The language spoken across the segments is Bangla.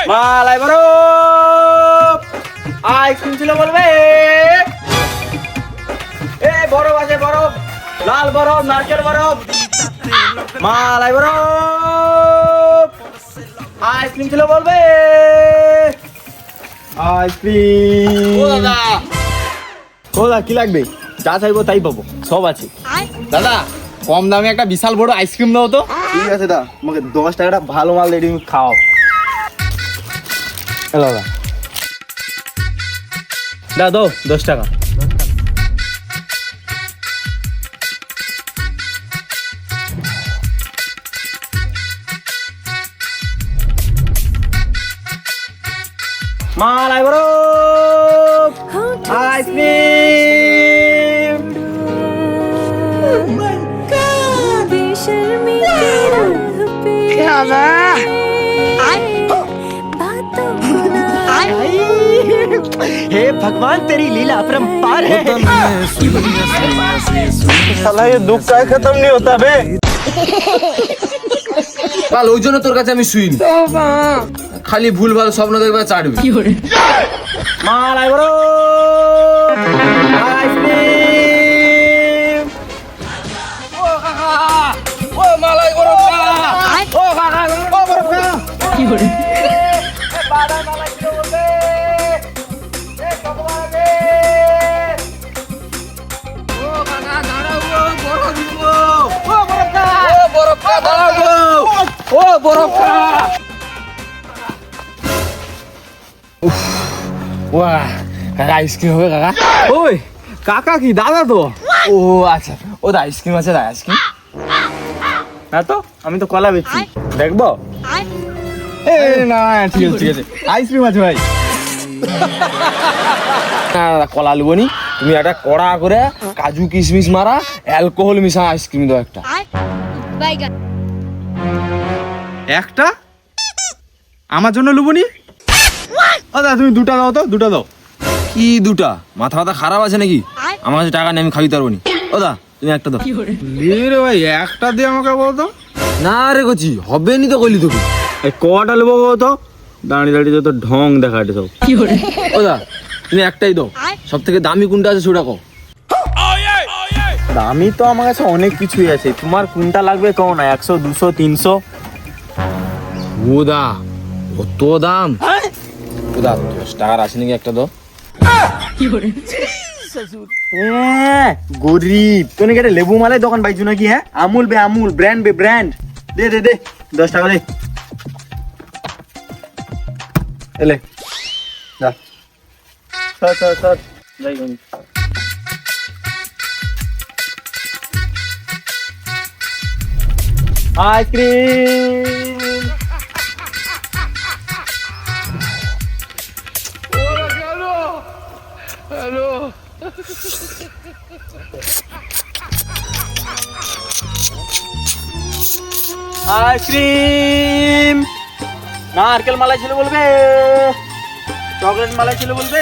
মালাই বরফ আইসক্রিম ছিল বলবে এ বরফ আছে বরফ লাল বরফ নারকেল বরফ মালাই বরফ আইসক্রিম ছিল বলবে আইসক্রিম ও দাদা কি লাগবে যা চাইবো তাই পাবো সব আছে দাদা কম দামে একটা বিশাল বড় আইসক্রিম দাও তো। ঠিক আছে দা আমাকে 10 টাকাটা ভালো মাল রেডি খাও দাদা দা দাও 10 টাকা মালাই বরফ আইসক্রিম हे भगवान तेरी लीला अपरंपार है साला ये दुख का खत्म नहीं होता बे কাল ওই জন্য তোর কাছে আমি শুইনি খালি ভুলভাল স্বপ্ন দেখবে চাটবি মালাই বরফ আইসক্রিম ও কাকা ও মালাই বরফ ও কাকা ও বরফ কি করে বাড়া মালাই কি বলবে এ ভগবান রে ও কাকা দাঁড়াও বরফ দিব ও বরফ দাঁড়াও ও বরফ ওয়াহ কাকা আইসক্রিম হবে কাকা। ওই কাকা কি দাদা তো ও আচ্ছা ও দা আইসক্রিম আছে দা আইসক্রিম। হ্যাঁ তো আমি তো কলা বেচছি দেখবো এ না ঠিক আছে ঠিক আছে আইসক্রিম আছে ভাই। না দাদা কলা লুবনি তুমি একটা কড়া করে কাজু কিশমিশ মারা অ্যালকোহল মিশা আইসক্রিম দাও একটা। একটা আমার জন্য লুবনি ও দাদা তুমি দুটা দাও তো দুটা দাও কি দুটা মাথা মাথা খারাপ আছে নাকি? আমার কাছে টাকা নেই আমি খাইতে পারবো নি। ও দা তুমি একটা দাও। রে ভাই একটা দিয়ে আমাকে বলতো না রে কচি হবে নি তো কইলি তোকে। এই কটা নেবো তো দাঁড়িয়ে দাঁড়িয়ে তো ঢং দেখাটে সব ও দা তুমি একটাই দাও সব থেকে দামি কোনটা আছে সেটা কও। দামি তো আমার কাছে অনেক কিছুই আছে তোমার কোনটা লাগবে কও না 100 200 300 ও দা কত দাম? ও দা 10 টাকার আছে নাকি একটা দাও। গরিব তুই নাকি লেবু মালাই দোকান পাইছু নাকি? হ্যাঁ আমুল বে আমুল ব্র্যান্ড বে ব্র্যান্ড দে দে দে 10 টাকা দে এলে যা সর যাই গনি আইসক্রিম আইসক্রিম নারকেল মালাই ছিল বলবে চকলেট মালাই ছিল বলবে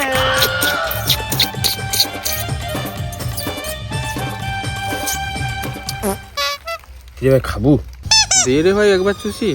কি ভাই খাবো? দে রে ভাই একবার চুষি